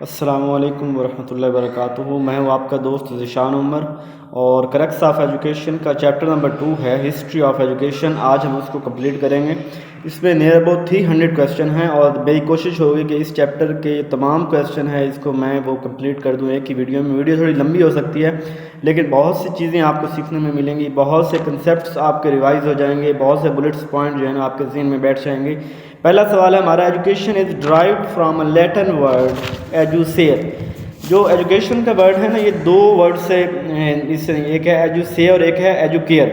अस्सलामुअलैकुम वरहमतुल्लाहि वबरकातुहू। मैं हूँ आपका दोस्त ज़ीशान उमर और करेक्ट्स ऑफ एजुकेशन का चैप्टर नंबर 2 है हिस्ट्री ऑफ एजुकेशन। आज हम उसको कंप्लीट करेंगे। इसमें नियर अबाउट 300 क्वेश्चन हैं और मेरी कोशिश होगी कि इस चैप्टर के तमाम क्वेश्चन हैं इसको मैं वो कंप्लीट कर दूँ एक ही वीडियो में। वीडियो थोड़ी लंबी हो सकती है लेकिन बहुत सी चीज़ें आपको सीखने में मिलेंगी, बहुत से कंसेप्ट आपके रिवाइज हो जाएंगे, बहुत से बुलेट्स पॉइंट जो है ना आपके जहन में बैठ जाएंगे। पहला सवाल है हमारा, education is derived from a Latin word एजुसेयर। जो एजुकेशन का वर्ड है ना, ये दो वर्ड से इससे एक है एजुसेयर और एक है एजुकेयर।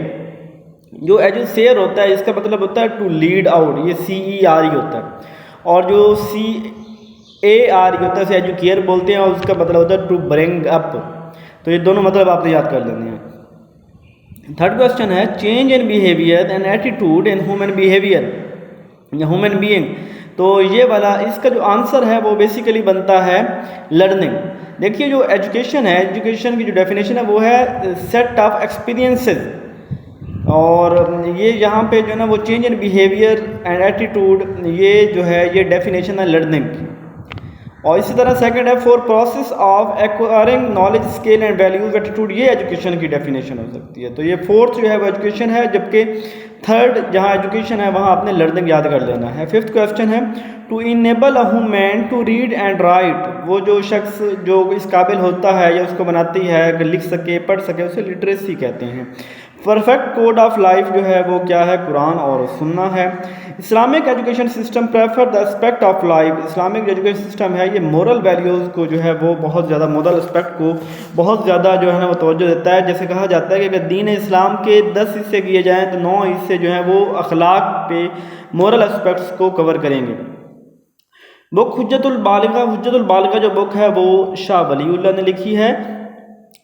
जो एजुसेयर होता है इसका मतलब होता है टू लीड आउट, ये CER ही होता है। और जो CAR होता है एजुकेयर बोलते हैं और उसका मतलब होता है टू ब्रिंग अप। तो ये दोनों मतलब आपने याद कर लेने हैं। थर्ड क्वेश्चन है, change in behaviour and attitude in human behaviour या ह्यूमन बीइंग। तो ये वाला इसका जो आंसर है वो बेसिकली बनता है लर्निंग। देखिए जो एजुकेशन है, एजुकेशन की जो डेफिनेशन है वो है सेट ऑफ एक्सपीरियंसेस, और ये यहाँ पे जो है ना वो change in behaviour and attitude, ये जो है ये डेफिनेशन है लर्निंग की। और इसी तरह सेकंड है for process of acquiring knowledge skill and values attitude, ये एजुकेशन की डेफिनेशन हो सकती है। तो ये फोर्थ जो है वो एजुकेशन है, जबकि थर्ड जहाँ एजुकेशन है वहाँ आपने लर्निंग याद कर लेना है। फिफ्थ क्वेश्चन है to enable a human to read and write, वो जो शख्स जो इस काबिल होता है या उसको बनाती है कि लिख सके पढ़ सके उसे लिटरेसी कहते हैं। परफेक्ट कोड ऑफ लाइफ जो है वो क्या है, कुरान और सुन्ना है। Islamic education system prefer the aspect of life, Islamic education system है ये मोरल वैल्यूज़ को जो है वो बहुत ज़्यादा, मोरल एस्पेक्ट को बहुत ज़्यादा जो है ना वो तवज्जो देता है। जैसे कहा जाता है कि अगर दीन इस्लाम के 10 हिस्से किए जाएँ तो 9 हिस्से जो हैं वो अखलाक पे, मोरल एस्पेक्ट्स को कवर करेंगे। बुक हुज्जतुल बालिगा जो बुक है वो शाह वलीउल्लाह ने लिखी है।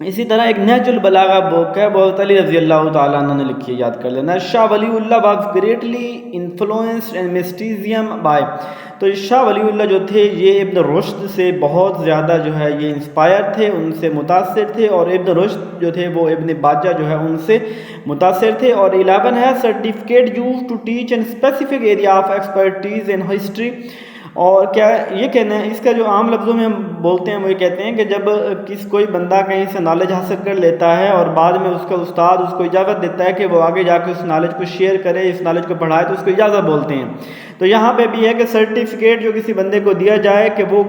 इसी तरह एक नहजुल बलागा बुक है, बहुत अली रजी अल्लाह तआला अन्हु ने लिखी है, याद कर लेना। Shah Waliullah was greatly influenced and mysticism by, तो शाह वलीउल्लाह जो थे ये इब्न रुश्द से बहुत ज़्यादा जो है ये इंस्पायर थे, उनसे मुतासिर थे। और इब्न रुश्द जो थे वो इब्न बाजा जो है उनसे मुतासिर थे। और 11 है certificate use to teach in specific area of expertise in history. और क्या ये कहना है, इसका जो आम लफ्ज़ों में हम बोलते हैं वो ये कहते हैं कि जब कोई बंदा कहीं से नॉलेज हासिल कर लेता है और बाद में उसका उस्ताद उसको इजाज़त देता है कि वो आगे जाके उस नॉलेज को शेयर करे, इस नॉलेज को पढ़ाए, तो उसको इजाज़त बोलते हैं। तो यहाँ पे भी है कि सर्टिफिकेट जो किसी बंदे को दिया जाए कि वो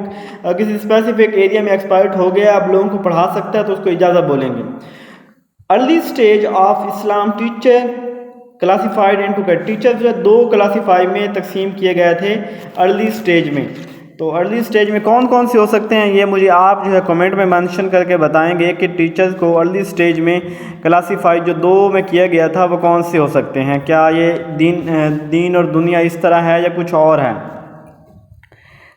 किसी स्पेसिफिक एरिया में एक्सपर्ट हो गया, अब लोगों को पढ़ा सकता है, तो उसको इजाज़त बोलेंगे। Early stage of Islam teacher classified into cat, teachers जो है 2 क्लासीफाई में तकसीम किए गए थे अर्ली स्टेज में। तो अर्ली स्टेज में कौन कौन से हो सकते हैं ये मुझे आप जो है कमेंट में मेंशन करके बताएंगे कि टीचर्स को अर्ली स्टेज में क्लासीफाइड जो 2 में किया गया था वो कौन से हो सकते हैं। क्या ये दीन और दुनिया इस तरह है या कुछ और है।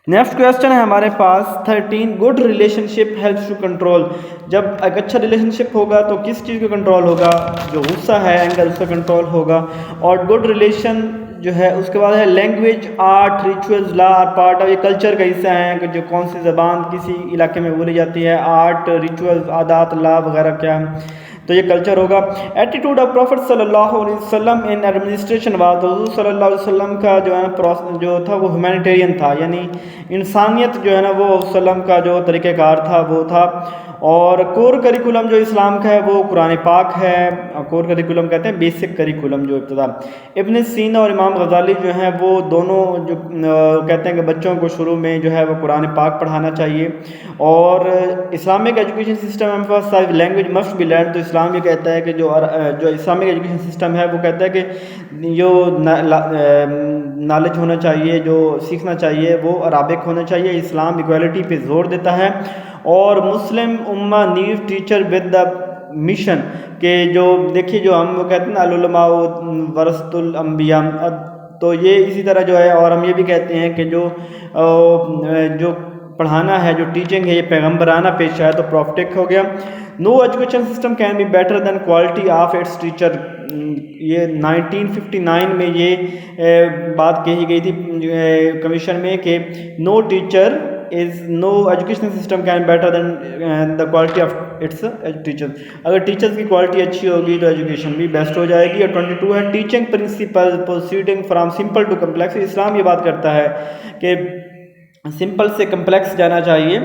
नेक्स्ट क्वेश्चन है हमारे पास 13, good relationship helps to control, जब एक अच्छा रिलेशनशिप होगा तो किस चीज़ का कंट्रोल होगा, जो गुस्सा है एंगर उसका कंट्रोल होगा। और गुड रिलेशन जो है उसके बाद है language art rituals law are part of, ये कल्चर का हिस्सा है कि जो कौन सी ज़बान किसी इलाके में बोली जाती है, आर्ट रिचुअल्स आदात लॉ वगैरह क्या है, तो ये कल्चर होगा। एटीट्यूड ऑफ प्रॉफिट सल्लल्लाहु अलैहि वसल्लम इन एडमिनिस्ट्रेशन वाज, तो हुजूर सल्लल्लाहु अलैहि वसल्लम का जो है जो था वो ह्यूमैनिटेरियन था, यानी इंसानियत जो है ना वो वसल्लम का जो तरीक़ेकार था वो था। और कोर करिकुलम जो इस्लाम का है वो कुरान पाक है। कोर करिकुलम कहते हैं बेसिक करिकुलम जो इब्तिदा। इब्न सीना और इमाम गज़ाली जो हैं वो दोनों जो कहते हैं कि बच्चों को शुरू में जो है वो कुरान पाक पढ़ाना चाहिए। और Islamic education system emphasise language must be learn, तो इस्लाम ये कहता है कि जो इस्लामिक एजुकेशन सिस्टम है वो कहता है कि जो नॉलेज होना चाहिए, जो सीखना चाहिए वो अराबिक होना चाहिए। इस्लाम इक्वालिटी पे जोर देता है। और Muslim ummah need teacher with the mission के, जो देखिए जो हम कहते हैं अल उलमा वरसतुल अंबिया, तो ये इसी तरह जो है। और हम ये भी कहते हैं कि जो पढ़ाना है, जो टीचिंग है, ये पैगम्बराना पेशा है, तो प्रॉफिटिक हो गया। No education system can be better than quality of its teacher, ये 1959 में ये बात कही गई थी कमीशन में कि no teacher is no education system can better than the quality of its teachers, अगर टीचर्स की क्वालिटी अच्छी होगी तो एजुकेशन भी बेस्ट हो जाएगी। और 22 है teaching principle proceeding from simple to complex, इस्लाम ये बात करता है कि सिंपल से कम्प्लेक्स जाना चाहिए।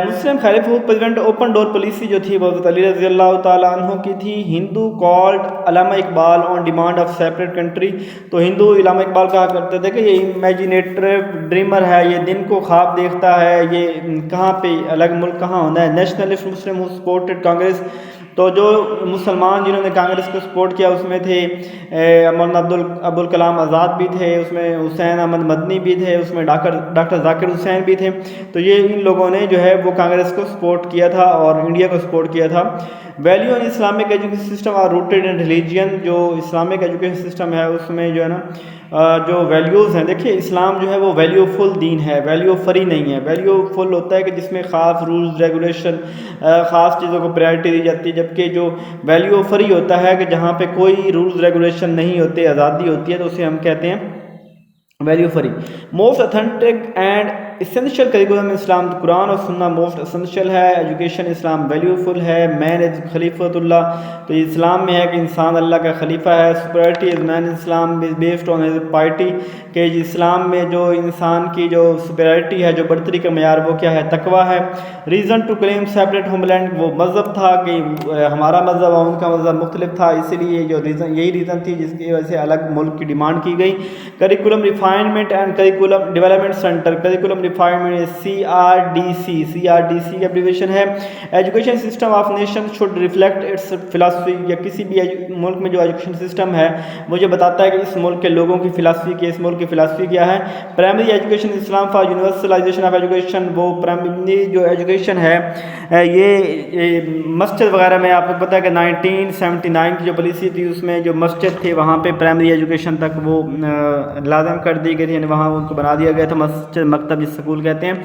मुस्लिम खलीफा प्रेसिडेंट ओपन डोर पॉलिसी जो थी वो हज़रत अली रज़ी अल्लाह ताला अन्हु की थी। Hindu called Allama Iqbal on demand of separate country, तो हिंदू अल्लामा इकबाल कहा करते थे कि ये इमेजिनेटिव ड्रीमर है, ये दिन को ख्वाब देखता है, ये कहाँ पे अलग मुल्क कहाँ होना है। Nationalist Muslim who supported Congress, तो जो मुसलमान जिन्होंने कांग्रेस को सपोर्ट किया उसमें थे मौलाना अबुल कलाम आज़ाद भी थे, उसमें हुसैन अहमद मदनी भी थे, उसमें डॉक्टर जाकिर हुसैन भी थे। तो ये इन लोगों ने जो है वो कांग्रेस को सपोर्ट किया था और इंडिया को सपोर्ट किया था। Value in Islamic education system are rooted in religion, जो इस्लामिक एजुकेशन सिस्टम है उसमें जो है ना जो वैल्यूज़ हैं, देखिए इस्लाम जो है वो वैल्यूफुल दीन है, वैल्यू फ्री नहीं है। वैल्यूफुल होता है कि जिसमें ख़ास रूल्स रेगुलेशन ख़ास चीज़ों को प्रायोरिटी दी जाती है, जबकि जो वैल्यू फ्री होता है कि जहाँ पे कोई रूल्स रेगुलेशन नहीं होते, आज़ादी होती है, तो उसे हम कहते हैं value free. Most authentic and essential curriculum Islam, कुरान और सुन्ना मोस्ट एसेंशियल है। एजुकेशन इस्लाम वैल्यूफुल है। मैन इज़ खलीफतुल्लाह, तो इस्लाम में है कि इंसान अल्लाह का खलीफा है। Superiority is man Islam based on his piety, कि इस्लाम में जो इंसान की जो सुपरियरिटी है, जो बढ़तरी का मैार वो क्या है, तकवा है। Reason to claim separate homeland, वो मज़हब था कि हमारा मज़हब और उनका मज़हब मुख्तलिफ था, इसीलिए जो रीज़न यही रीज़न थी जिसकी वजह से अलग मुल्क की डिमांड की गई। Curriculum refinement and curriculum development centre, curriculum refinement CRDC की एब्रीविएशन है। Education system of nation should reflect it's philosophy, या किसी भी मुल्क में जो एजुकेशन सिस्टम है मुझे बताता है कि इस मुल्क के लोगों की फ़िलासफ़ी की, इस मुल्क की फ़िलासफ़ी क्या है। Primary education Islam for universalization of education, वो प्राइमरी जो एजुकेशन है ये मस्जिद वगैरह में आपको पता है कि 1979 की जो पॉलिसी थी उसमें जो मस्जिद थे वहाँ पे प्राइमरी एजुकेशन तक वो लाजम कर दी गई थी, यानी वहाँ उनको बना दिया गया था मस्जिद मकतब जिस स्कूल कहते हैं।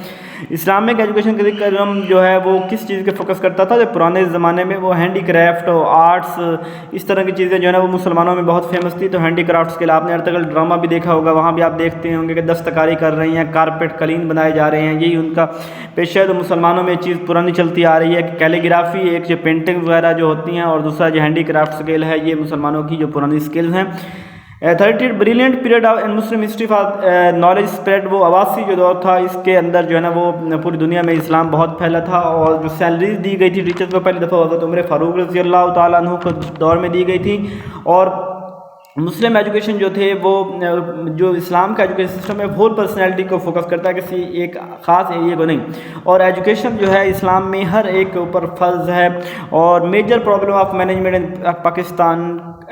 इस्लामिक एजुकेशन करिकुलम जो है वो किस चीज़ पे फोकस करता था, जो पुराने ज़माने में वो हैंडीक्राफ्ट और आर्ट्स इस तरह की चीज़ें जो है ना वो मुसलमानों में बहुत फेमस थी। तो हैंडीक्राफ्ट्स के लिए आपने अर्तगल ड्रामा भी देखा होगा, वहाँ भी आप देखते होंगे कि दस्तकारी कर रही हैं, कारपेट कलीन बनाए जा रहे हैं, यही उनका पेशा है। तो मुसलमानों में चीज़ पुरानी चलती आ रही है। कैलीग्राफी एक जो पेंटिंग वगैरह जो होती हैं, और दूसरा जो हैंडीक्राफ्ट स्किल है, ये मुसलमानों की जो पुरानी स्किल्स हैं। 30 brilliant period of in Muslim history for knowledge spread, वो अवासी जो दौर था इसके अंदर जो है ना वो पूरी दुनिया में इस्लाम बहुत फैला था। और जो सैलरीज दी गई थी टीचर्स को पहली दफ़ा हज़रत उमर फ़ारूक रज़ी अल्लाह ताला अन्हु के दौर में दी गई थी। और मुस्लिम एजुकेशन जो थे वो जो इस्लाम का एजुकेशन सिस्टम है होल पर्सनैलिटी को फोकस करता है, किसी एक ख़ास एरिया को नहीं। और एजुकेशन जो है इस्लाम में हर एक के ऊपर फ़र्ज है। और major problem of management in Pakistan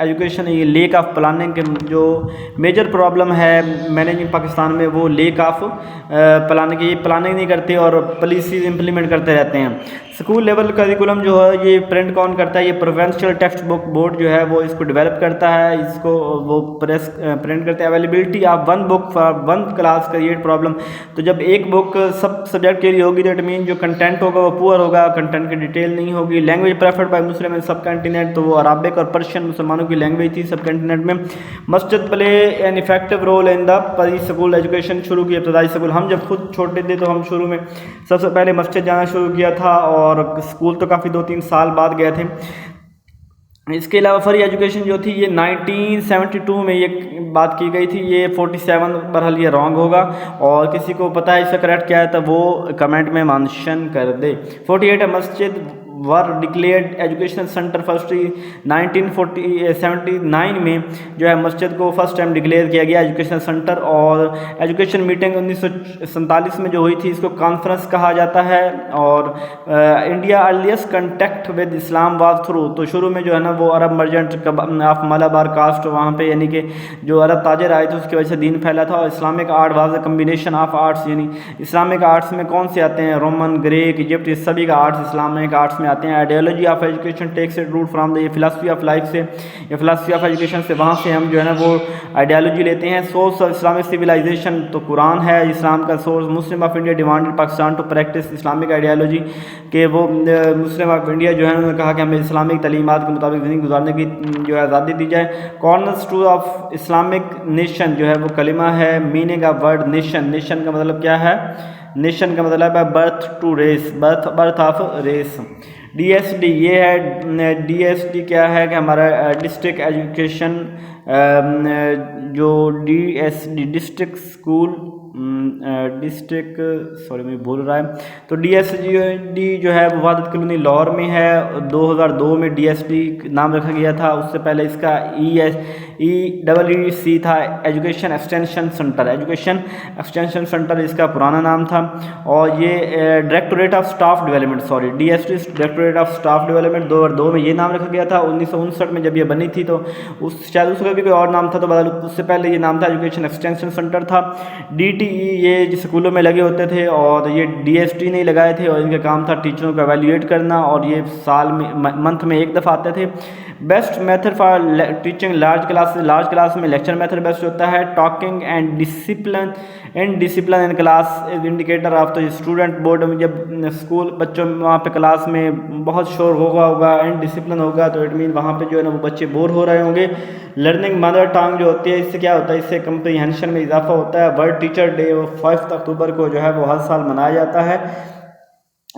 education, ये लेक ऑफ प्लानिंग के जो मेजर प्रॉब्लम है मैनेजिंग पाकिस्तान में, वो लेक ऑफ प्लानिंग, ये प्लानिंग नहीं करते और पॉलिसीज इम्प्लीमेंट करते रहते हैं। स्कूल लेवल करिकुलम जो है ये प्रिंट कौन करता है, ये प्रोविंशियल टेक्स्ट बुक बोर्ड जो है वो इसको डेवलप करता है, इसको वो प्रिंट करते हैं। Availability of one book for one class create problem, तो जब एक बुक सब सब्जेक्ट के लिए होगी तो इट मीन जो कंटेंट होगा वो पुअर होगा, कंटेंट की डिटेल नहीं होगी। लैंग्वेज प्रेफर्ड बाय मुस्लिम इन सब कंटिनेंट, तो वो अरबिक और पर्शियन मुसलमानों की लैंग्वेज थी सब कंटिनेंट में। मस्जिद play an effective role in the pre school education, शुरू की इब्तदाई स्कूल। हम जब खुद छोटे थे तो हम शुरू में सबसे पहले मस्जिद जाना शुरू किया था, और स्कूल तो काफ़ी 2-3 साल बाद गए थे। इसके अलावा फ्री एजुकेशन जो थी ये 1972 में ये बात की गई थी, ये 47 बहरहाल ये रॉन्ग होगा, और किसी को पता है इसका करेक्ट क्या है तो वो कमेंट में मेंशन कर दे। 48 मस्जिद वर डिक्लेयर्ड एजुकेशन सेंटर फर्स्ट 1979 में जो है मस्जिद को फर्स्ट टाइम डिक्लेयर किया गया एजुकेशन सेंटर। और एजुकेशन मीटिंग 1947 में जो हुई थी इसको कॉन्फ्रेंस कहा जाता है। और India earliest contact with Islam was through, तो शुरू में जो है ना वो Arab merchant of Malabar coast वहाँ पे, यानी कि जो अरब ताजर आए थे उसकी वजह से दीन फैला था। और Islamic art was a combination of arts, यानी इस्लामिक आर्ट्स में कौन से आते हैं, रोमन, ग्रीक, इजिप्ट, इस सभी का आर्ट्स इस्लामिक आर्ट्स में आते हैं। Ideology of education takes it root from the, ये फिलासफी ऑफ लाइफ से, ये फिलासफी ऑफ एजुकेशन से, वहाँ से हम जो है ना वो आइडियोलॉजी लेते हैं। सोर्स ऑफ इस्लामिक सिविलाइजेशन, तो कुरान है इस्लाम का source. Muslim of India demanded Pakistan to practise Islamic ideology, के वो मुस्लिम ऑफ इंडिया जो है उन्होंने कहा कि हमें इस्लामिक तालीमात के मुताबिक ज़िंदगी गुजारने की जो है आज़ादी दी जाए। कॉर्नरस्टोन ऑफ इस्लामिक नेशन जो है वो कलिमा है। Meaning of word nation, nation का मतलब क्या है, नेशन का मतलब है birth to race, birth of race. DSD ये है, DSD क्या है कि हमारा डिस्ट्रिक्ट एजुकेशन जो DSD district school district sorry मैं भूल रहा है, तो DSD जो है वो वहादत कॉलोनी लाहौर में है। 2002 में DSD नाम रखा गया था। उससे पहले इसका EEC था, education extension centre. Education extension centre इसका पुराना नाम था। और ये directorate of staff development, sorry DSD directorate of staff development 2002 में ये नाम रखा गया था। 1959 में जब ये बनी थी तो उस शायद उसका भी कोई और नाम था, तो बदल उससे पहले ये नाम था एजुकेशन एक्सटेंशन सेंटर था। DTE ये जो स्कूलों में लगे होते थे, और ये DST नहीं लगाए थे, और इनका काम था टीचरों को एवेल्यूएट करना, और ये साल में मंथ में एक दफ़ा आते थे। Best method for teaching large class में लेक्चर मेथड बेस्ट होता है। Talking and discipline in class is indicator of the student. Board में जब स्कूल बच्चों वहाँ पे क्लास में बहुत शोर होगा एंड डिसिप्लिन होगा, तो इट मीन वहाँ पे जो है ना वो बच्चे बोर हो रहे होंगे। लर्निंग मदर टंग जो होती है, इससे क्या होता है, इससे कंप्रीहेंशन में इजाफा होता है। वर्ल्ड टीचर डे 5 अक्टूबर को जो है वो हर साल मनाया जाता है।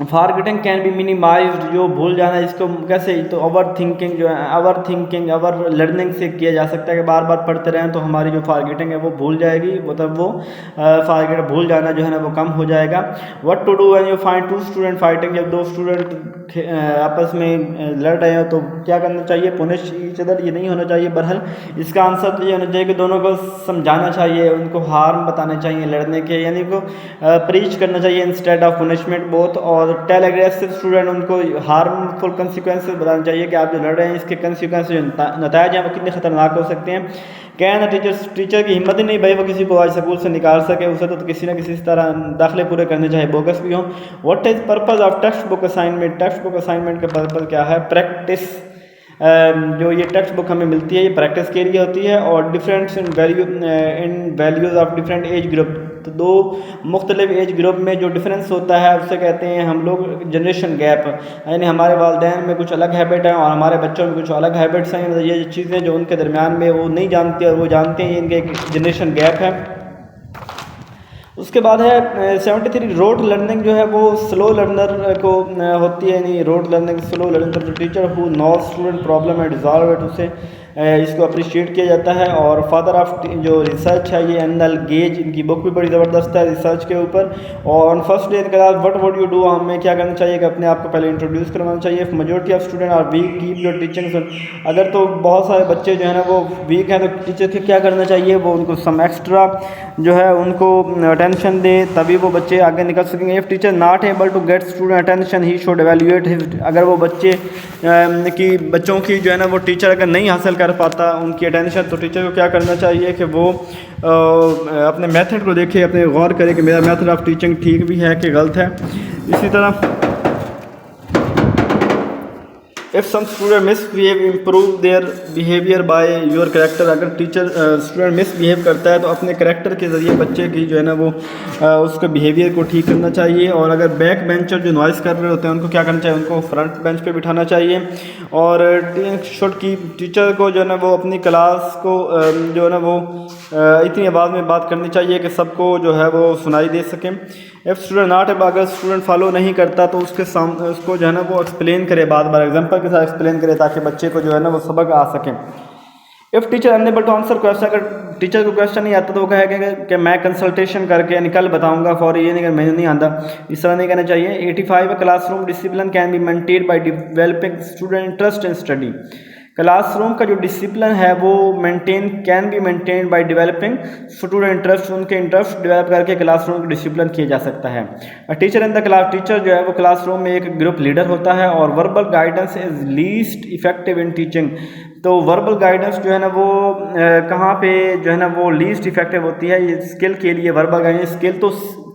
फॉरगेटिंग कैन बी मिनिमाइज्ड, जो भूल जाना इसको कैसे, तो ओवर थिंकिंग ओवर लर्निंग से किया जा सकता है कि बार बार पढ़ते रहें तो हमारी जो फॉरगेटिंग है वो भूल जाएगी, मतलब वो भूल जाना जो है ना वो कम हो जाएगा। What to do when you find to student fighting, जब दो स्टूडेंट आपस में लड़ रहे हो तो क्या करना चाहिए, पुनिश ईच अदर, ये नहीं होना चाहिए। बहरहाल इसका आंसर तो ये होना चाहिए कि दोनों को समझाना चाहिए, उनको हार्म बताने चाहिए लड़ने के, यानी को प्रीच करना चाहिए इंस्टेड ऑफ पनिशमेंट बोथ। और टेल एग्रेसिव स्टूडेंट, उनको हार्मफुल कंसिक्वेंसेस बताना चाहिए कि आप जो लड़ रहे हैं इसके कंसिक्वेंसेस नतीजे हैं वो कितने खतरनाक हो सकते हैं। कैन टीचर की हिम्मत ही नहीं भाई वो किसी को आज स्कूल से निकाल सके, उसे तो किसी न किसी तरह दाखिले पूरे करने चाहे बोगस भी हों। What is purpose of text book assignment, text book assignment का पर्पस क्या है, प्रैक्टिस। जो ये टेक्स्ट बुक हमें मिलती है ये प्रैक्टिस के लिए होती है। और difference in values of different age group, तो दो मुख्तलिफ एज ग्रुप में जो डिफरेंस होता है उससे कहते हैं हम लोग जनरेशन गैप, यानी हमारे वालिदैन में कुछ अलग हैबिट है और हमारे बच्चों में कुछ अलग हैबिट्स हैं। मतलब ये चीज़ें जो उनके दरमियान में वो नहीं जानते और वो जानते हैं, इनके एक जनरेशन गैप है। उसके बाद है 73 रोट लर्निंग, जो है वो स्लो लर्नर को होती है, यानी rote learning slow learner. Teacher who नॉ स्टूडेंट प्रॉब्लम है डिजॉल्व इट, उसे इसको अप्रिशिएट किया जाता है। और फादर ऑफ जो रिसर्च है ये एनल गेज, इनकी बुक भी बड़ी ज़बरदस्त है रिसर्च के ऊपर। और on first day in class what would you do, हमें क्या करना चाहिए कि अपने आप को पहले इंट्रोड्यूस करवाना चाहिए। Majority of student are weak keep your teaching, अगर तो बहुत सारे बच्चे जो है ना वो वीक हैं तो टीचर के क्या करना चाहिए, वो उनको सम एक्स्ट्रा जो है उनको अटेंशन दे, तभी वो बच्चे आगे निकल सकेंगे। If teacher not able to get student attention he should evaluate his, अगर वो बच्चों की जो है ना वो टीचर अगर नहीं हासिल कर पाता उनकी अटेंशन, तो टीचर को क्या करना चाहिए कि वो अपने मेथड को देखे, अपने गौर करे कि मेरा मेथड ऑफ टीचिंग ठीक भी है कि गलत है। इसी तरह if some student misbehave improve their behaviour by your character, अगर टीचर स्टूडेंट मिसबिहेव करता है तो अपने करेक्टर के ज़रिए बच्चे की जो है ना वो उसके बिहेवियर को ठीक करना चाहिए। और अगर बैक बेंचर जो नॉइस कर रहे होते हैं उनको क्या करना चाहिए, उनको फ्रंट बेंच पे बिठाना चाहिए। और शुड की टीचर को जो है ना वो अपनी क्लास को जो है ना वो इतनी आवाज़ में बात करनी चाहिए कि सबको जो है वो सुनाई दे सके। इफ़ स्टूडेंट नॉट, अगर स्टूडेंट फॉलो नहीं करता तो उसके सामने उसको जो है ना वो एक्सप्लेन करे, बार बार एग्जांपल के साथ एक्सप्लेन करे ताकि बच्चे को जो है ना वो सबक आ सके। If teacher unable to answer question, अगर टीचर को क्वेश्चन नहीं आता तो वो कहेगा कि मैं कंसल्टेशन करके निकल बताऊंगा फॉर, ये नहीं मैंने नहीं आता, इस तरह नहीं कहना चाहिए। 85 classroom discipline can be maintain by developing student interest in study, classroom का जो डिसिप्लिन है वो can be maintain by developing student interest, उनके इंटरेस्ट डेवलप करके क्लासरूम का डिसिप्लिन किया जा सकता है। Teacher in the class, teacher जो है वो क्लासरूम में एक ग्रुप लीडर होता है। और verbal guidance is least effective in teaching, तो वर्बल गाइडेंस जो है ना वो कहाँ पे जो है ना वो लीस्ट इफेक्टिव होती है, ये स्किल के लिए। वर्बल गाइडेंस स्किल तो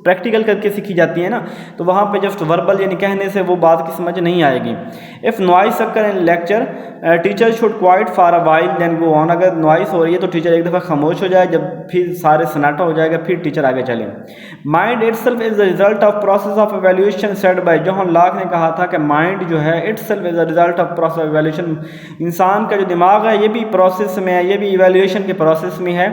प्रैक्टिकल करके सीखी जाती है ना, तो वहाँ पे जस्ट वर्बल यानी कहने से वो बात की समझ नहीं आएगी। If noise occur in lecture teacher should quiet for a while then go on, अगर नॉइस हो रही है तो टीचर एक दफ़ा खामोश हो जाए, जब फिर सारे सन्नाटा हो जाएगा फिर टीचर आगे चले। Mind itself is the result of process of evaluation said bye John Locke ने कहा था कि माइंड जो है itself is the result of process of evaluation, इंसान का जो दिमाग है ये भी प्रोसेस में है, ये भी इवेल्यूएशन के प्रोसेस में है,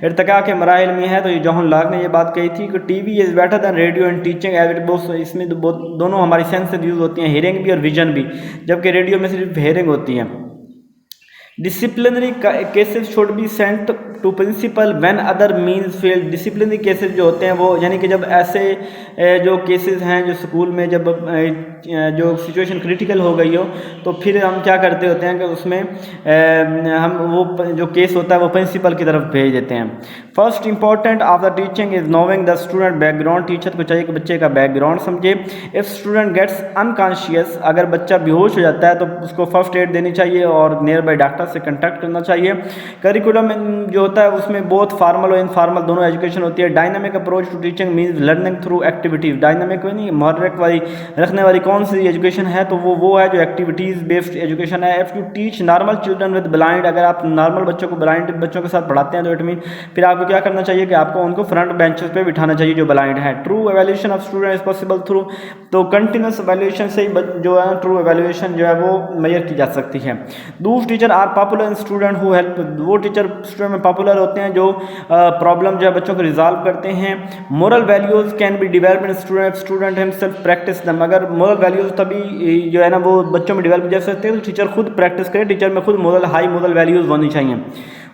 इर्तिका के मराहिल में है। तो ये जॉन लॉक ने ये बात कही थी कि TV is better than radio and teaching as it both, इसमें दोनों हमारी सेंसेस यूज़ होती हैं, हियरिंग भी और विजन भी, जबकि रेडियो में सिर्फ हेयरिंग होती है। Disciplinary cases should be sent to principal when other means fail. Disciplinary cases जो होते हैं वो यानी कि जब ऐसे जो केसेस हैं जो स्कूल में जब जो सिचुएशन क्रिटिकल हो गई हो तो फिर हम क्या करते होते हैं कि उसमें हम वो जो केस होता है वो प्रिंसिपल की तरफ भेज देते हैं। First important of the teaching is knowing the student background. Teacher को चाहिए कि बच्चे का बैकग्राउंड समझे। इफ़ स्टूडेंट गेट्स अनकॉन्शियस, अगर बच्चा बेहोश हो जाता है तो उसको फर्स्ट एड देनी चाहिए और नियर बाई डॉक्टर से कंटेक्ट करना चाहिए। करिकुलम जो होता है उसमें बहुत फार्मल और इनफॉर्मल दोनों एजुकेशन होती है। Dynamic approach to teaching means learning through activities. Dynamic नहीं, मुहर्रिक वाली रखने वाली कौन सी एजुकेशन है तो वो है जो एक्टिविटीज़ बेस्ड एजुकेशन है। If you teach normal children with blind, अगर आप नॉर्मल बच्चों को ब्लाइंड बच्चों के साथ पढ़ाते हैं तो इट मीन फिर आपको क्या करना चाहिए कि आपको उनको फ्रंट बेंचेस पे बिठाना चाहिए जो ब्लाइंड है। True evaluation of student is possible through, तो कंटिन्यूस एवेल्यूशन से ही जो है ट्रू एवेल्यूशन जो है वो मेजर की जा सकती है। दूसरे teacher are popular in student who help, वो टीचर स्टूडेंट में पॉपुलर होते हैं जो प्रॉब्लम जो है बच्चों को रिजॉल्व करते हैं। Moral values can be develop in student himself practice दम, अगर मोरल वैल्यूज़ तभी जो है ना वो बच्चों में डिवेल्प जा सकते हैं तो टीचर खुद प्रैक्टिस करे। टीचर में खुद हाई मोरल वैल्यूज़ होनी चाहिए।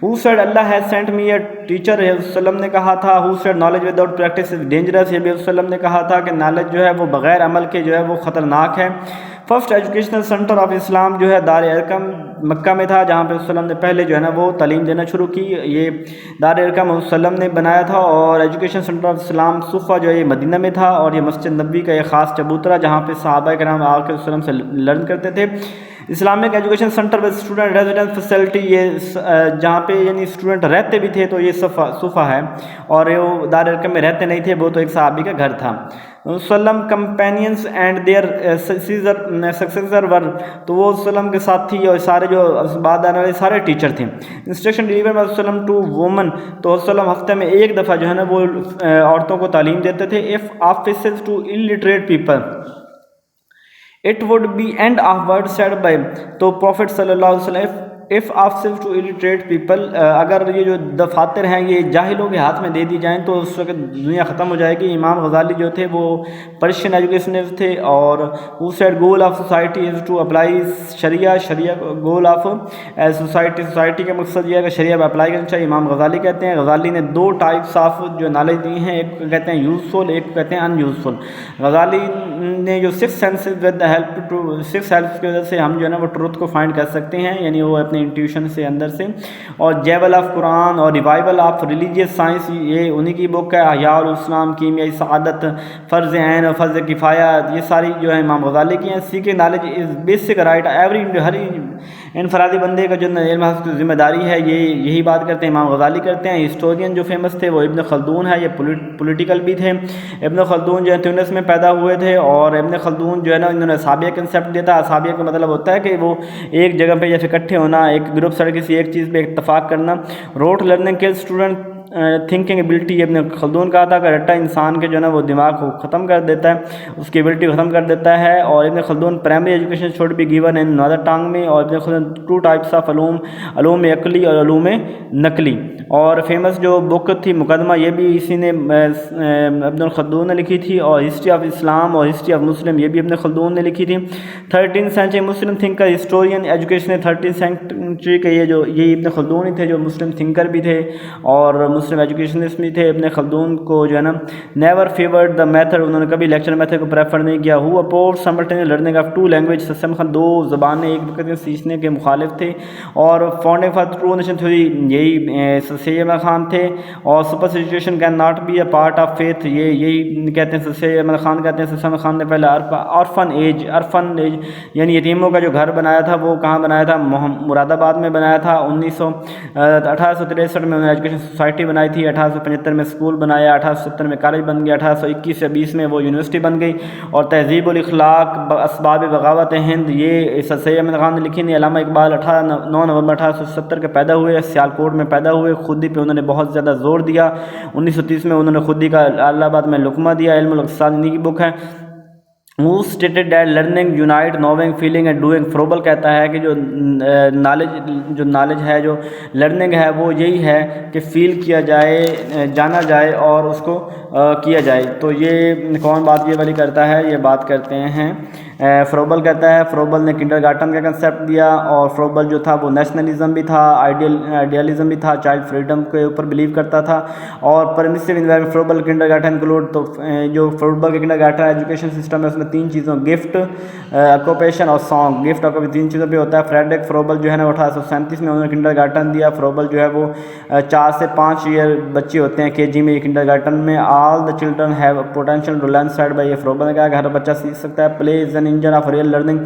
Who said Allah has sent me, a teacher वसल्लम ने कहा था। Who said knowledge without practice is dangerous, ये भी वसल्लम ने कहा था कि नॉलेज जो है वो बग़ैर अमल के जो है वो ख़तरनाक है। First educational centre of Islam जो है दार अरकम मक्का में था, जहाँ पे वसल्लम ने पहले जो है ना वो तालीम देना शुरू की। ये दार अरकम वसल्लम ने बनाया था। और एजुकेशन सेंटर ऑफ इस्लाम सुफ़ा जो है ये मदीना में था। और ये मस्जिद नबी का एक ख़ास चबूतरा जहाँ पे सहाबा कराम आकर वसल्लम से लर्न करते थे। Islamic education centre with student residence facility, ये जहाँ पे यानी स्टूडेंट रहते भी थे तो ये सुफ़ा है। और वो दार अरकम में रहते नहीं थे, वो तो एक सहाबी का घर था। वसल्लम कंपेनियंस एंड देयर सक्सेसर वर, तो वो वसल्लम के साथी और सारे जो बाद आने वाले सारे टीचर थे। इंस्ट्रक्शन डिलीवर बाय वसल्लम टू वुमन, तो वसल्लम हफ्ते में एक दफ़ा जो है ना वो औरतों को तालीम देते थे। If offices to illiterate people it would be end of word said by, तो प्रॉफिट सल्लल्लाहु अलैहि वसल्लम if office to illiterate people, अगर ये जो दफातर हैं ये जाहिलों के हाथ में दे दी जाएँ तो उस वक्त दुनिया ख़त्म हो जाएगी। इमाम गज़ाली जो थे वो पर्शियन एजुकेशनिस्ट थे। और वो said goal of society is to apply शरिया गोल ऑफ सोसाइटी का मकसद ये है कि शरिया पर अप्लाई करना चाहिए। इमाम गज़ाली कहते हैं, गज़ाली ने दो टाइप्स ऑफ जो नॉलेज दी हैं, एक कहते हैं यूज़फुल, एक कहते हैं अनयूज़फुल। गज़ाली ने जो six senses with the help to six help की वजह से हम जो है ना वो ट्रुथ को फाइंड कर सकते हैं, यानी वो अपने इंट्यूशन से अंदर से। और जैवल ऑफ कुरान और रिवाइवल ऑफ रिलीजियस साइंस, ये उन्हीं की बुक है। अहयाउल इस्लाम, कीमिया सआदत, फ़र्ज़ ऐन और फ़र्ज़ किफ़ाया, ये सारी जो है इमाम गज़ाली की हैं। Seeking knowledge is basic right every, हर इनफरादी बंदे का जो इल्म हासिल की जिम्मेदारी है, ये यही बात करते हैं इमाम गज़ाली करते हैं। हिस्टोरियन जो फेमस थे वो इब्न खल्दून है, ये पॉलिटिकल भी थे। इब्न खल्दून जो है ट्यूनिस में पैदा हुए थे। और इब्न खल्दून जो है ना इन्होंने असाबिया कंसेप्ट दिया था। असाबिया का मतलब होता है कि वो एक जगह पे जैसे इकट्ठे होना, एक ग्रुप सर किसी एक चीज़ पे इत्तफाक करना। रोट लर्निंग के स्टूडेंट थिंकिंग एबिलिटी, अपने खल्दून कहा था कि रट्टा इंसान के जो है ना वो दिमाग को ख़त्म कर देता है, उसकी एबिलिटी ख़त्म कर देता है। और Ibn Khaldun primary education should be given in mother tongue में। और Ibn Khaldun two types of अलूम अकली और अलूम नकली। और फेमस जो बुक थी मुकदमा, ये भी इसी ने इब्न खल्दून ने लिखी थी। और हिस्ट्री ऑफ इस्लाम और हिस्ट्री ऑफ मुस्लिम, ये भी इब्न खल्दून ने लिखी थी। 13th century Muslim thinker historian education, 13th century के ये इब्न खल्दून ही थे जो मुस्लिम थिंकर भी थे और मुस्लिम एजुकेशनिस्ट भी थे। इब्न खल्दून को जो है ना नेवर फेवर्ड द मेथड, उन्होंने कभी लेक्चर मेथड को प्रेफर नहीं किया। Who oppose simultaneous learning of two language, ससम खान दो ज़बानें एक वक्त में सीखने के मुखालिफ थे। और founding for true nation theory, यही सैयद खान थे। और super situation can not be a part of faith, यही कहते हैं सैयद खान कहते हैं। ससम खान ने पहले अरफन एज यानी यतीमों का जो घर बनाया था वो कहाँ बनाया था, मुरादाबाद में बनाया था। 1863 में उन्होंने एजुकेशन सोसाइटी बनाई थी। 1875 में स्कूल बनाया, 1870 में कॉलेज बन गया, 1821 से 20 में वो यूनिवर्सिटी बन गई। और तहज़ीब उल इखलाक असबाब बगावत हिंद, ये सैयद खान ने लिखी नहीं। अल्लामा इकबाल 9 नवंबर 1870 के पैदा हुए, सियालकोट में पैदा हुए। खुदी पे उन्होंने बहुत ज़्यादा जोर दिया। 1930 में उन्होंने खुदी का इलाहाबाद में लुकमा दिया। इल्मुल इक़्तिसाद इन्हीं की बुक है। Who stated that learning unite knowing feeling and doing, फ्रोबल कहता है कि जो नॉलेज है, जो लर्निंग है वो यही है कि फील किया जाए, जाना जाए और उसको किया जाए। तो ये कौन बात ये वाली करता है, ये बात करते हैं फ्रोबल कहता है, फ्रोबल ने किंडरगार्टन का कंसेप्ट दिया, और फ्रोबल जो था वो नेशनलिज्म भी था, आइडियलिज्म भी था, चाइल्ड फ्रीडम के ऊपर बिलीव करता था, और परमिसिव इन्वायरमेंट फ्रोबल किंडरगार्टन इंक्लूड। तो जो फ्रोबल के किंडरगार्टन एजुकेशन सिस्टम है उसमें 3 चीज़ों, गिफ्ट, ऑक्यूपेशन और सॉन्ग, गिफ्ट और 3 चीज़ों पे होता है। फ्रेडरिक फ्रोबल जो है ना 1837 में उन्होंने किंडरगार्टन दिया। फ्रोबल जो है वो 4 से 5 ईयर बच्चे होते हैं केजी में, किंडरगार्टन में। All the children have potential to learn side by, ये फ्रोबल ने कहा कि हर बच्चा सीख सकता है। Play is an engine of real learning,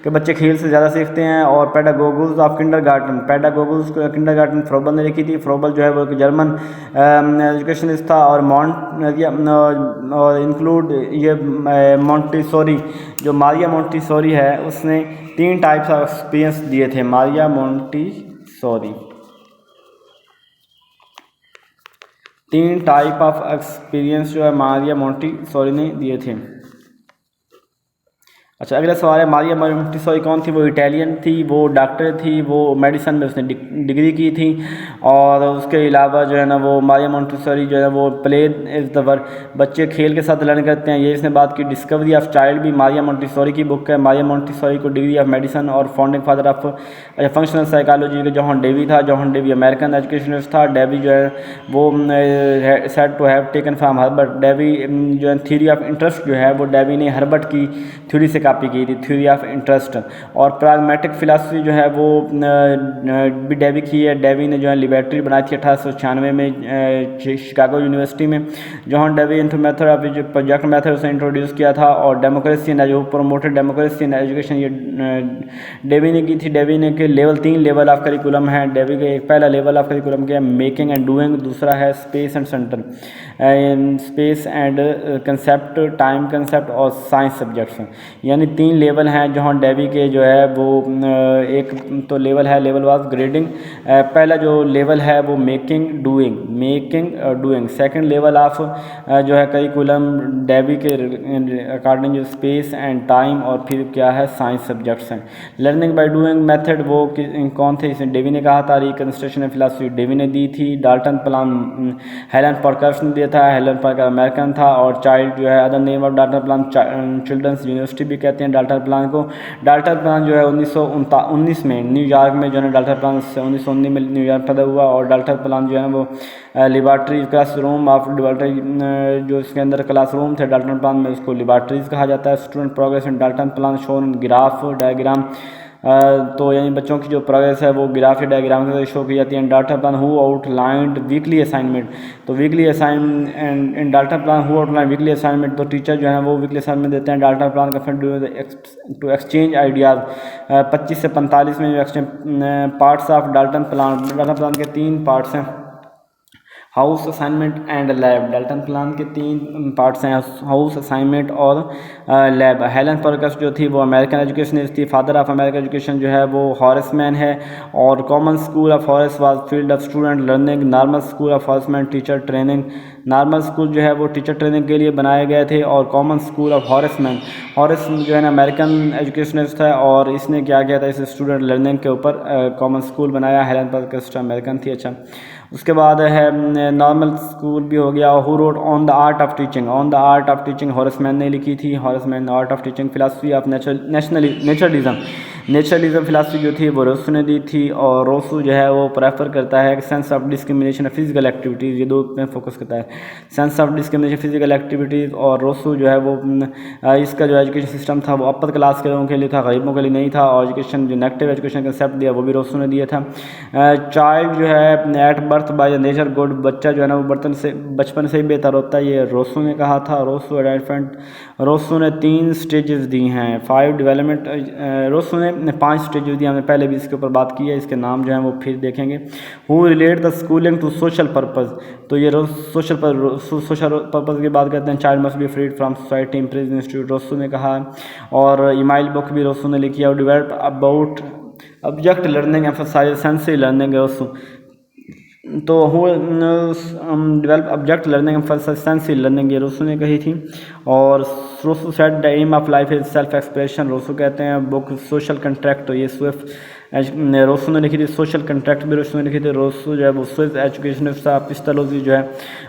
के बच्चे खेल से ज़्यादा सीखते हैं। और पेडागोगल्स ऑफ किंडरगार्टन, पेडागोगल्स किंडरगार्टन फ्रोबल ने लिखी थी। फ्रोबल जो है वो जर्मन एजुकेशनिस्ट था। और और इंक्लूड ये मोंटेसोरी, जो मारिया मोंटेसोरी है उसने 3 टाइप्स ऑफ एक्सपीरियंस दिए थे। Maria Montessori 3 type of experience जो है मारिया मोंटेसोरी ने दिए थे। अच्छा, अगला सवाल है, मारिया मोंटेसोरी कौन थी? वो इटालियन थी, वो डॉक्टर थी, वो मेडिसिन में उसने डिग्री की थी। और उसके अलावा जो है ना वो मारिया मोंटेसोरी जो है वो प्ले इज़ द वर्क, बच्चे खेल के साथ लर्न करते हैं, ये इसने बात की। डिस्कवरी ऑफ चाइल्ड भी मारिया मोंटेसोरी की बुक है। मारिया मोंटेसोरी को डिग्री ऑफ मेडिसिन और founding father of functional psychology के जॉन डेवी था। जॉन डेवी अमेरिकन एजुकेशनिस्ट था। डेवी जो है वो said to have taken from Herbert. Dewey जो है थ्योरी ऑफ इंटरेस्ट जो है वो डेवी ने हर्बर्ट की थ्योरी से कॉपी की थी, थ्योरी ऑफ इंटरेस्ट। और प्राग्मेटिक फिलासफी जो है वो भी डेवी की है। डेवी ने जो है लिबर्टी बनाई थी 1896 में शिकागो यूनिवर्सिटी में। John Dewey into method of जो प्रोजेक्ट मेथड उसे इंट्रोड्यूस किया था। और डेमोक्रेसी ने जो प्रोमोटेड डेमोक्रेसी इन एजुकेशन, ये डेवी ने की थी। डेवी ने के लेवल 3 लेवल ऑफ करिकुलम है। डेवी का एक पहला लेवल ऑफ करिकुलम क्या है, मेकिंग एंड डूइंग। दूसरा है space and centre, space and concept, time concept और साइंस सब्जेक्ट्स, यानी 3 लेवल हैं जॉन डेवी के जो है वो। एक तो लेवल है, लेवल वाज ग्रेडिंग। पहला जो लेवल है वो making doing. Second level of जो है करिकुलम डेवी के अकॉर्डिंग जो स्पेस एंड टाइम, और फिर क्या है साइंस सब्जेक्ट्स हैं। लर्निंग बाय डूइंग मेथड वो कौन थे, इसे डेवी ने कहा था। रिकंस्ट्रक्शन ऑफ फिलॉसफी डेवी ने दी थी। डाल्टन प्लान हेलन पार्कर ने दिया था। हेलन पार्कर अमेरिकन था। और चाइल्ड जो है other name of Dalton plan, children's university भी कहते हैं डाल्टन प्लान को। डाल्टन प्लान जो है 1919 में न्यूयॉर्क में जो है डाल्टन प्लान 1919 में न्यूयॉर्क पैदा हुआ। और डाल्टन प्लान जो है वो लिबर्टरीज क्लासरूम ऑफ लिबर्टरी, जो इसके अंदर क्लासरूम थे डाल्टन प्लान में, उसको लिबर्टरीज कहा जाता है। Student progress in Dalton plan shown graph diagram, तो यानी बच्चों की जो प्रोग्रेस है वो ग्राफ या डायग्राम के शो की जाती है। Dalton plan who outlined weekly assignment, तो weekly assignment in Dalton plan who outline weekly assignment, तो टीचर जो है वो वीकली असाइनमेंट देते हैं। डाल्टन प्लान का टू एक्सचेंज आइडियाज़ 25 से 45 में जो exchange parts of Dalton plan के 3 पार्ट्स हैं, house assignment and lab. Dalton plan के 3 पार्ट्स हैं, हाउस असाइनमेंट और लैब। हेलन पार्कर जो थी वो अमेरिकन एजुकेशनिस्ट थी। फादर ऑफ अमेरिकन एजुकेशन जो है वो हॉरेसमैन है। और common school of Horace was field of student learning. Normal school of Horace Mann teacher training. Normal school जो है वो टीचर ट्रेनिंग के लिए बनाए गए थे। और कॉमन स्कूल ऑफ हॉरेसमैन, हॉरेस जो है ना अमेरिकन एजुकेशनिस्ट है, और इसने क्या किया था, इस स्टूडेंट लर्निंग के ऊपर कॉमन स्कूल बनाया। हेलन पार्कर अमेरिकन थी। अच्छा, उसके बाद है नॉर्मल स्कूल भी हो गया। Who wrote on the art of teaching, on the art of teaching Horace Mann ने लिखी थी। Horace Mann art of teaching. Philosophy of naturalism philosophy जो थी वो रोसू ने दी थी। और रोसू जो है वो प्रेफर करता है sense of discrimination physical activities, ये 2 पे फोकस करता है, sense of discrimination physical activities. और रोसू जो है वो इसका जो एजुकेशन सिस्टम था वो अपर क्लास के लोगों के लिए था, गरीबों के लिए नहीं था। और एजुकेशन जो नेगेटिव एजुकेशन कंसेप्ट दिया वो भी रोसू ने दिया था। चाइल्ड जो है at birth by nature good, बच्चा जो है ना वो बचपन से ही बेहतर होता है, ये रोसू ने कहा था। रोसू ने 3 स्टेजेस दी हैं, 5 डेवलपमेंट। रोसू ने 5 स्टेजेस दी, हमने पहले भी इसके ऊपर बात की है, इसके नाम जो हैं वो फिर देखेंगे। Who relate the schooling to social purpose, तो ये सोशल पर्पज़ की बात करते हैं। Child must be freed from society impure institute, Rousseau ने कहा। और इमाइल बुक भी रोसू ने लिखी है। और develop about object learning emphasize sensory learning Rousseau, तो develop object learning emphasize learning ये रोसू ने कही थी। और Rousseau set the aim of life is self expression, Rousseau कहते हैं। बुक सोशल कंट्रैक्ट, तो ये रोसो ने लिखी थी। सोशल कंट्रैक्ट भी रोसो ने लिखी थी। रोसो जो है वो स्विस एजुकेशनिस्ट था। पिस्टोलॉजी जो है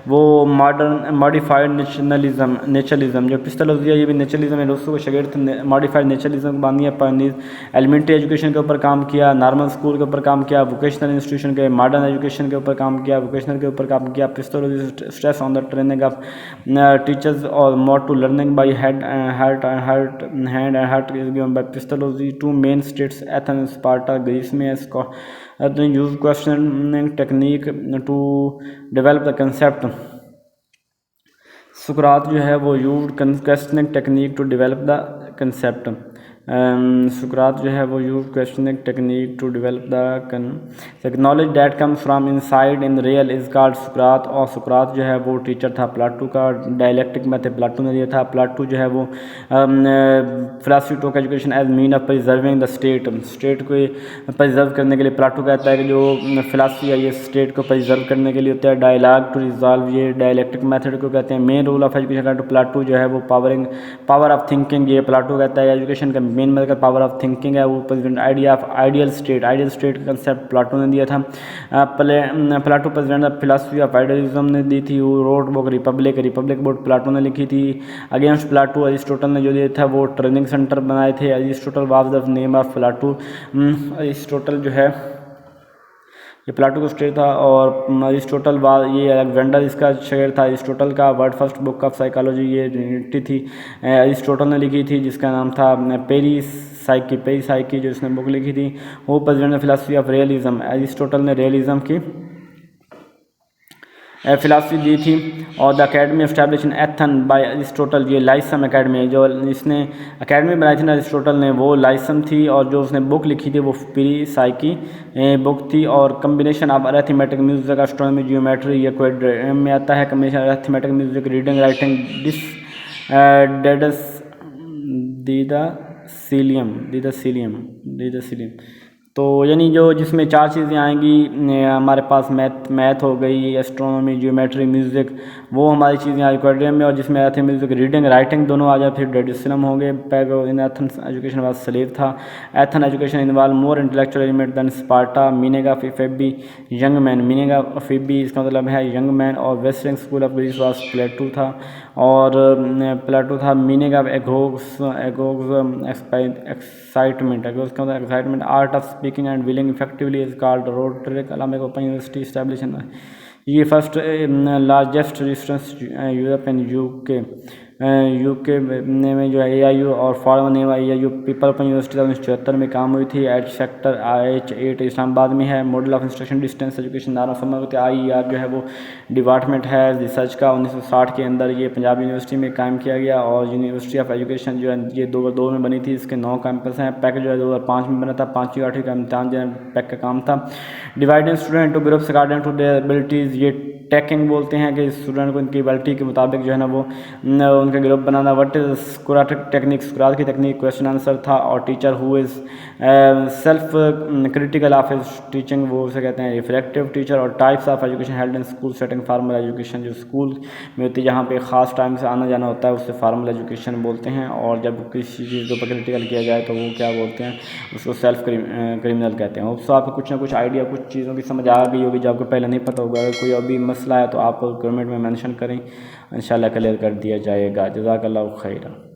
वो मॉडर्न मॉडिफाइड नेचरलिज्म जो पिस्टोलॉजी है ये भी नेचरलिज्म है। रोसो के शागिर्द मॉडिफाइड नेचरलिज्म बानी पानीज एलिमेंट्री एजुकेशन के ऊपर काम किया, नॉर्मल स्कूल के ऊपर काम किया, वोकेशनल इंस्टीट्यूशन के मॉडर्न एजुकेशन के ऊपर काम किया, वोकेशनल के ऊपर काम किया। Pestalozzi stress on the training of teachers और more to learning by hand and heart is given by Pestalozzi. Two main states Athens Sparta Greece में use questioning technique to develop the concept. सुकरात जो है वो use questioning technique to develop the concept. सुकरात जो है वो use questioning technique to develop the knowledge that comes from inside in real is called सुकरात। और सुकरात जो है वो टीचर था प्लाटू का। डायलेक्टिक मेथड प्लाटू ने दिया था। प्लाटू जो है वो philosophy talk education as mean of preserving the state को प्रिजर्व करने के लिए प्लाटू कहता है कि जो फिलॉसफी है ये स्टेट को प्रिजर्व करने के लिए होता है। डायलॉग टू रिजॉल्व ये डायलेक्टिक मेथड को कहते हैं। Main rule of education to Plato जो है वो पावर ऑफ थिंकिंग ये प्लाटू कहता है। एजुकेशन का मेन मतलब पावर ऑफ थिंकिंग है। वो present idea of ideal state का कंसेप्ट प्लाटो ने दिया था। Plato president of philosophy of idealism ने दी थी। वो road book Republic book Plato ने लिखी थी। अगेंस्ट प्लाटो अरिस्टोटल ने जो दिया था वो ट्रेनिंग सेंटर बनाए थे। Aristotle was the name of Plato. Aristotle जो है ये प्लाटो को स्टेट था। और अरिस्टोटल ये अलेक्जेंडर इसका शागिर्द था। अरिस्टोटल का word first book of psychology ये ट्रिनिटी थी अरिस्टोटल ने लिखी थी, जिसका नाम था पेरी साइकी जो इसने बुक लिखी थी। वो president philosophy of realism. Aristotle ने रियलिज्म की फिलासफी दी थी। और the academy establish in Athens by Aristotle ये लाइसम अकेडमी जो इसने अकेडमी बनाई थी ना अरिस्टोटल ने वो लाइसम थी। और जो उसने बुक लिखी थी वो पेरी साइकी बुक थी। और combination of arithmetic music astronomy geometry ये क्वाड्रेंट में आता है। Combination arithmetic music reading writing डेडस दीदासीलियम तो यानी जो जिसमें चार चीज़ें आएंगी हमारे पास मैथ हो गई, एस्ट्रोनॉमी, जियोमेट्री, म्यूज़िक, वो हमारी चीज़ें आई क्वाड्रियम में। और जिसमें आए थे म्यूज़िक, रीडिंग, राइटिंग दोनों आ जाए। फिर डेडिसलम होंगे। Pedagogue in Athens education was slave था। Athens education involve more intellectual element than Sparta. Meaning of ephebi young man. Meaning of ephebi इसका मतलब है यंग मैन। और western school of Greece was Plato था। Meaning of agogos excitement art of speaking and willing effectively is called rhetoric. Allama open university establish in ये first largest resistance Europe and UK में जो है AIU और form name AIU people open university 1974 में काम हुई थी। एट सेक्टर H8 इस्लामाबाद में है। Model of instruction distance education IER जो है वो डिपार्टमेंट है रिसर्च का। 1960 के अंदर ये पंजाब यूनिवर्सिटी में कायम किया गया। और यूनिवर्सिटी ऑफ एजुकेशन जो है ये 2002 में बनी थी। इसके 9 कैंपस हैं। पैक जो है 2005 में बना था। 5वीं 8वीं का इम्तहान जो है पैक का काम था। Dividing student to groups according to their abilities ये टैकिंग बोलते हैं कि स्टूडेंट को इनकी एबिलिटी के मुताबिक जो है ना वो उनका ग्रुप बनाना। What is Socratic technique. Socrates की टेक्निक क्वेश्चन आंसर था। और teacher who is self critical of his teaching वो उसे कहते हैं रिफ्लेक्टिव टीचर। और types of education held in school setting formal education जो स्कूल में होती है जहाँ पे ख़ास टाइम से आना जाना होता है उससे फॉर्मल एजुकेशन बोलते हैं। और जब किसी चीज़ को क्रिटिकल किया जाए तो वो क्या बोलते हैं उसको सेल्फ क्रिमिनल कहते हैं। उससे आपको कुछ ना कुछ आइडिया कुछ चीज़ों की समझ आ गई होगी जो आपको पहले नहीं पता होगा। अगर कोई अभी मसला है तो आप कमेंट में मेंशन करें, इंशाल्लाह क्लियर कर दिया जाएगा। जज़ाकल्लाहु खैरा।